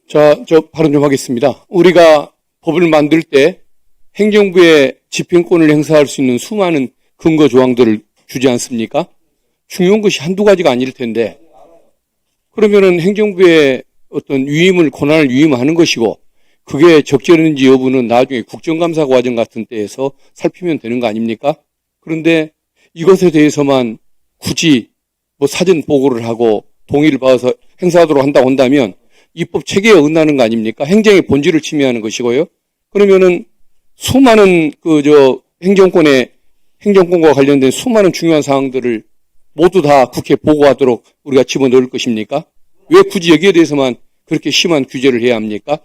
자, 저 발언 좀 하겠습니다. 우리가 법을 만들 때 행정부의 집행권을 행사할 수 있는 수많은 근거 조항들을 주지 않습니까? 중요한 것이 한두 가지가 아닐 텐데, 그러면은 행정부의 어떤 권한을 위임하는 것이고, 그게 적절한지 여부는 나중에 국정감사 과정 같은 때에서 살피면 되는 거 아닙니까? 그런데 이것에 대해서만 굳이 사전 보고를 하고 동의를 받아서 행사하도록 한다고 한다면 입법 체계에 어긋나는 거 아닙니까? 행정의 본질을 침해하는 것이고요. 그러면은 수많은 행정권과 관련된 수많은 중요한 사항들을 모두 다 국회에 보고하도록 우리가 집어넣을 것입니까? 왜 굳이 여기에 대해서만 그렇게 심한 규제를 해야 합니까?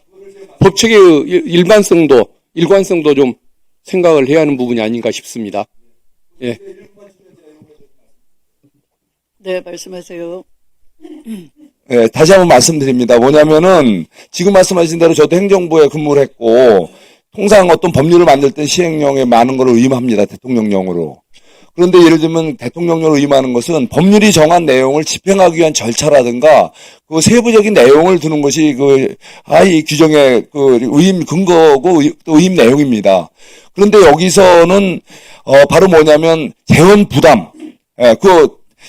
법체계의 일관성도 좀 생각을 해야 하는 부분이 아닌가 싶습니다. 예. 네, 말씀하세요. 네, 다시 한번 말씀드립니다. 뭐냐면은 지금 말씀하신 대로 저도 행정부에 근무를 했고 통상 어떤 법률을 만들 때 시행령에 많은 걸 의임합니다. 대통령령으로. 그런데 예를 들면 대통령령을 의임하는 것은 법률이 정한 내용을 집행하기 위한 절차라든가 그 세부적인 내용을 두는 것이 이 규정의 의임 근거고 또 의임 내용입니다. 그런데 여기서는 바로 뭐냐면 재원 부담,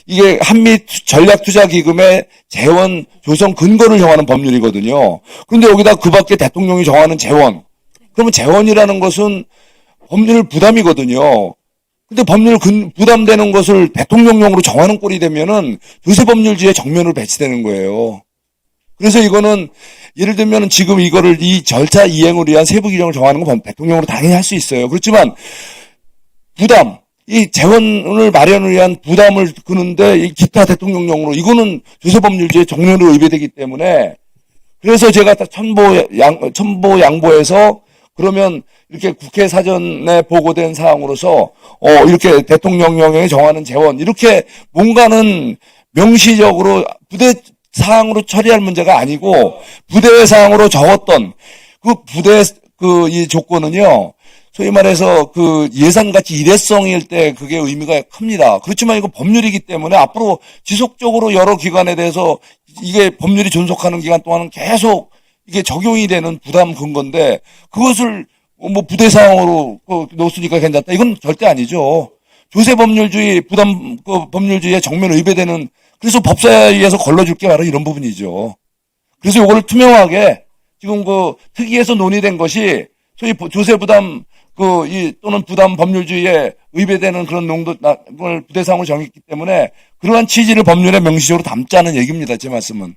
이게 한미 전략투자기금의 재원 조성 근거를 정하는 법률이거든요. 그런데 여기다 그 밖에 대통령이 정하는 재원, 그러면 재원이라는 것은 법률 부담이거든요. 근데 법률 부담되는 것을 대통령령으로 정하는 꼴이 되면은 조세법률주의에 정면으로 배치되는 거예요. 그래서 이거는 예를 들면 지금 이 절차 이행을 위한 세부 규정을 정하는 건 대통령으로 당연히 할 수 있어요. 그렇지만 이 재원을 마련을 위한 부담을 그는데 이 기타 대통령령으로 이거는 조세법률주의에 정면으로 의배되기 때문에 그래서 제가 첨보 양보해서 그러면 이렇게 국회 사전에 보고된 사항으로서 이렇게 대통령령에 정하는 재원 이렇게 뭔가는 명시적으로 부대 사항으로 처리할 문제가 아니고 부대 사항으로 적었던 그 부대 이 조건은요. 소위 말해서 예산같이 일회성일 때 그게 의미가 큽니다. 그렇지만 이거 법률이기 때문에 앞으로 지속적으로 여러 기관에 대해서 이게 법률이 존속하는 기간 동안은 계속 이게 적용이 되는 부담 근거인데 그것을 부대사항으로 놓으니까 괜찮다. 이건 절대 아니죠. 조세법률주의, 법률주의에 정면 의배되는 그래서 법사위에서 걸러줄 게 바로 이런 부분이죠. 그래서 이거를 투명하게 지금 특위에서 논의된 것이 소위 조세부담 또는 부담 법률주의에 의배되는 그런 농도를 부대사항으로 정했기 때문에 그러한 취지를 법률에 명시적으로 담자는 얘기입니다. 제 말씀은.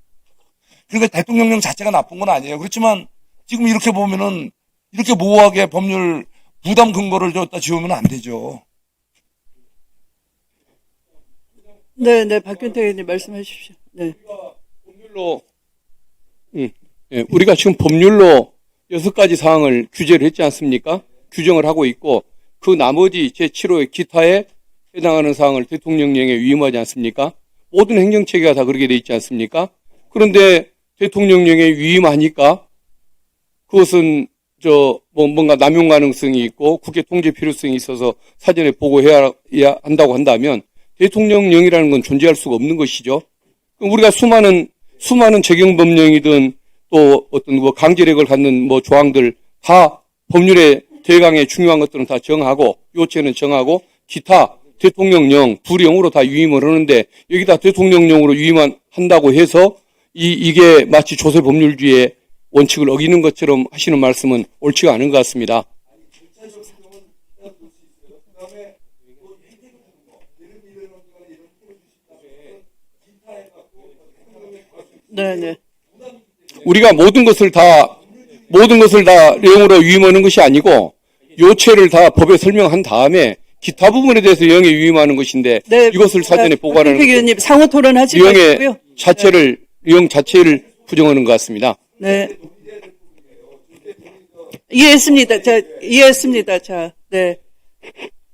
그러니까 대통령령 자체가 나쁜 건 아니에요. 그렇지만 지금 이렇게 보면은 이렇게 모호하게 법률 부담 근거를 줬다 지우면 안 되죠. 네, 박균태 의원님 말씀하십시오. 네. 우리가 지금 법률로 6가지 사항을 규제를 했지 않습니까? 규정을 하고 있고 그 나머지 제7호의 기타에 해당하는 사항을 대통령령에 위임하지 않습니까? 모든 행정체계가 다 그렇게 돼 있지 않습니까? 그런데 대통령령에 위임하니까 그것은 뭔가 남용 가능성이 있고 국회 통제 필요성이 있어서 사전에 보고해야 한다고 한다면 대통령령이라는 건 존재할 수가 없는 것이죠. 우리가 수많은 재경법령이든 또 어떤 강제력을 갖는 조항들 다 법률의 대강의 중요한 것들은 다 정하고 요체는 정하고 기타 대통령령, 부령으로 다 위임을 하는데 여기다 대통령령으로 위임한다고 해서 이게 마치 조세법률주의의 원칙을 어기는 것처럼 하시는 말씀은 옳지가 않은 것 같습니다. 네. 우리가 모든 것을 다 내용으로 위임하는 것이 아니고 요체를 다 법에 설명한 다음에 기타 부분에 대해서 영에 위임하는 것인데 네, 이것을 사전에 보고하는 의원님 상호 토론하지 마시고요. 영 자체를 부정하는 것 같습니다. 네. 이해했습니다. 이해했습니다. 네.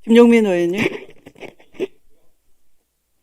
김용민 의원님.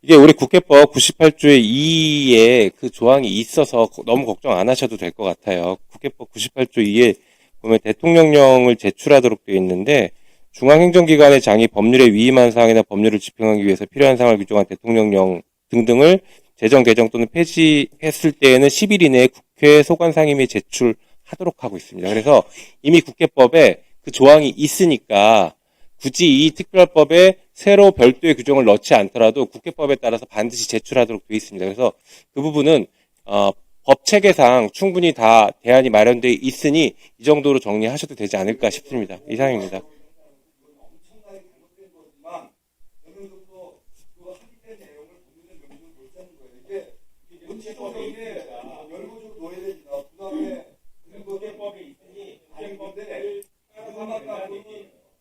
이게 우리 국회법 98조의 2에 그 조항이 있어서 너무 걱정 안 하셔도 될 것 같아요. 국회법 98조 2에 보면 대통령령을 제출하도록 되어 있는데 중앙행정기관의 장이 법률에 위임한 사항이나 법률을 집행하기 위해서 필요한 사항을 규정한 대통령령 등등을 제정, 개정 또는 폐지했을 때에는 10일 이내에 국회 소관 상임위에 제출하도록 하고 있습니다. 그래서 이미 국회법에 그 조항이 있으니까 굳이 이 특별법에 새로 별도의 규정을 넣지 않더라도 국회법에 따라서 반드시 제출하도록 되어 있습니다. 그래서 그 부분은 법 체계상 충분히 다 대안이 마련되어 있으니 이 정도로 정리하셔도 되지 않을까 싶습니다. 이상입니다.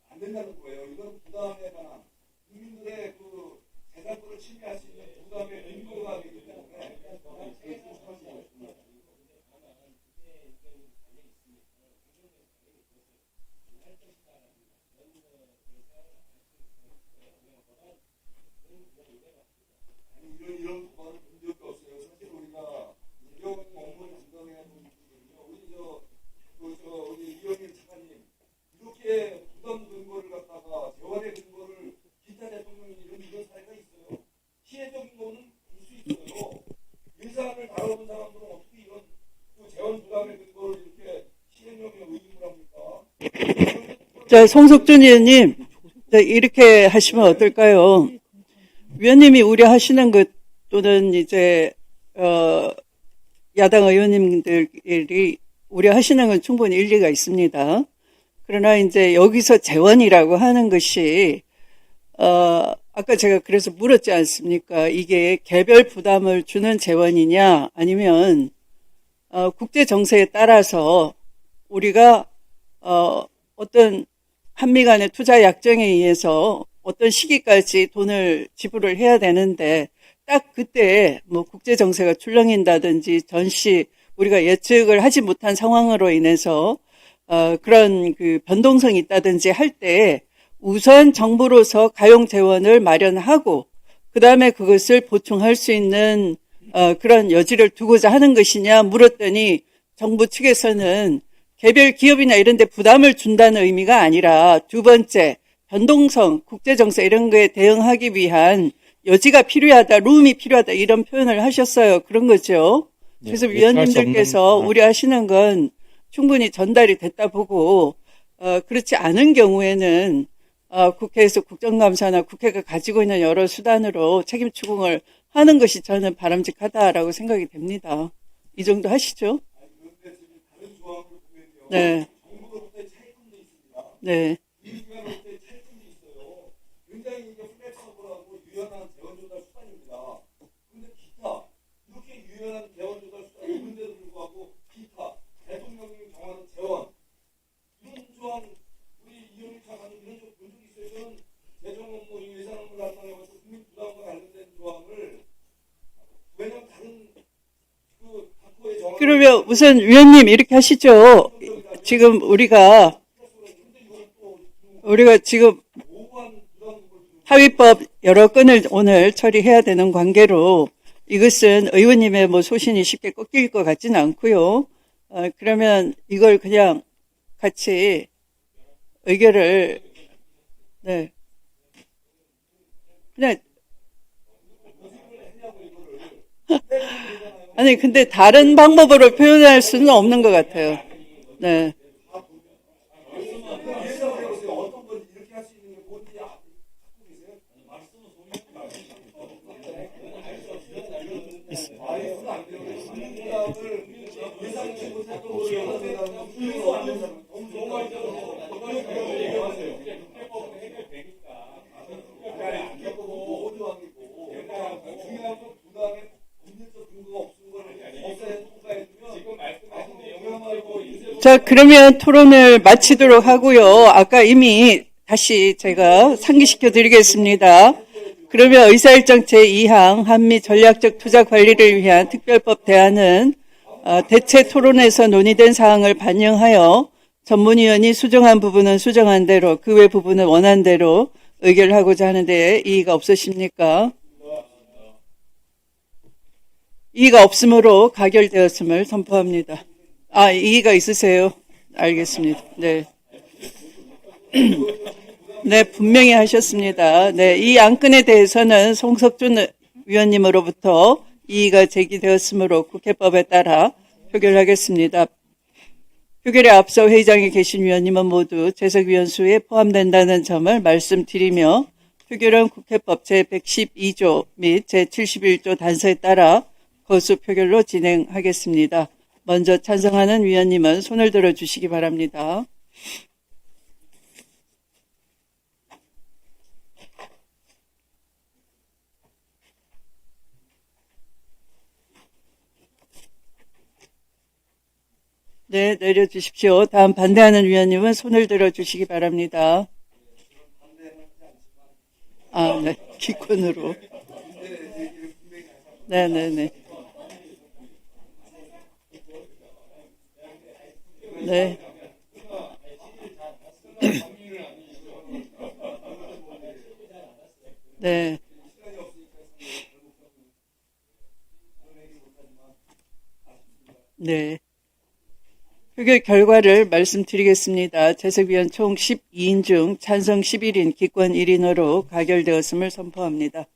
안 된다는 거예요. 이건 부담에 관한 국민들의 그 재산권을 침해할 수 있는 부담의 근거가 되기 때문에 이런 부분은 본 적이 없어요. 사실 우리가 이런 업무를 담당해야 되는 분들은요. 우리 이영일 차관님 이렇게 부담 근거를 갖다가 재원의 근거를 기타 대통령이 이런 사례가 있어요. 피해적인 거는 볼 수 있어요. 예산을 다뤄본 사람들은 어떻게 이런 재원 부담의 근거를 이렇게 시행령에 의심을 합니까? 자, 송석준 의원님, 자, 이렇게 하시면 어떨까요? 위원님이 우려하시는 것 또는 이제 야당 의원님들이 우려하시는 건 충분히 일리가 있습니다. 그러나 이제 여기서 재원이라고 하는 것이 아까 제가 그래서 물었지 않습니까? 이게 개별 부담을 주는 재원이냐 아니면 국제 정세에 따라서 우리가 어떤 한미 간의 투자 약정에 의해서 어떤 시기까지 돈을 지불을 해야 되는데 딱 그때 뭐 국제 정세가 출렁인다든지 전시 우리가 예측을 하지 못한 상황으로 인해서 그런 그 변동성이 있다든지 할 때 우선 정부로서 가용 재원을 마련하고 그 다음에 그것을 보충할 수 있는 그런 여지를 두고자 하는 것이냐 물었더니 정부 측에서는 개별 기업이나 이런 데 부담을 준다는 의미가 아니라 두 번째 변동성, 국제정세 이런 거에 대응하기 위한 여지가 필요하다, 룸이 필요하다 이런 표현을 하셨어요. 그런 거죠. 그래서 네, 예측할 수 위원님들께서 없는, 우려하시는 건 충분히 전달이 됐다 보고 그렇지 않은 경우에는 국회에서 국정감사나 국회가 가지고 있는 여러 수단으로 책임 추궁을 하는 것이 저는 바람직하다라고 생각이 됩니다. 이 정도 하시죠? 네. 네. 굉장히 이게 플렉서블하고 유연한 재원 조달 수단입니다. 그런데 기타 이렇게 유연한 재원 조달 수단이 있는데도 불구하고 기타 대통령이 정하는 재원 이런 조항 우리 이용일 차관이 이런 본 적이 있어요. 저는 재정 업무 예산 업무를 담당해서 국민 부담과 관련된 조항을 왜냐면 다른 그 각호의 정황 그러면 우선 위원님 이렇게 하시죠. 지금 우리가 지금 합의법 여러 건을 오늘 처리해야 되는 관계로 이것은 의원님의 뭐 소신이 쉽게 꺾일 것 같지는 않고요. 그러면 이걸 그냥 같이 의결을 네 그냥 아니 근데 다른 방법으로 표현할 수는 없는 것 같아요. 네. 어떤 건 이렇게 할 수 있는 게 뭔지 갖고 계세요? 자, 그러면 토론을 마치도록 하고요. 아까 이미 다시 제가 상기시켜 드리겠습니다. 그러면 의사일정 제2항 한미 전략적 투자 관리를 위한 특별법 대안은 대체 토론에서 논의된 사항을 반영하여 전문위원이 수정한 부분은 수정한 대로 그 외 부분은 원한 대로 의결하고자 하는데 이의가 없으십니까? 이의가 없으므로 가결되었음을 선포합니다. 이의가 있으세요? 알겠습니다. 네. 네, 분명히 하셨습니다. 네, 이 안건에 대해서는 송석준 위원님으로부터 이의가 제기되었으므로 국회법에 따라 표결하겠습니다. 표결에 앞서 회의장에 계신 위원님은 모두 재석위원 수에 포함된다는 점을 말씀드리며 표결은 국회법 제112조 및 제71조 단서에 따라 거수 표결로 진행하겠습니다. 먼저 찬성하는 위원님은 손을 들어주시기 바랍니다. 네, 내려주십시오. 다음 반대하는 위원님은 손을 들어주시기 바랍니다. 아, 네, 기권으로. 네네네. 네. 네. 네. 표결 결과를 말씀드리겠습니다. 재석위원 총 12인 중 찬성 11인, 기권 1인으로 가결되었음을 선포합니다.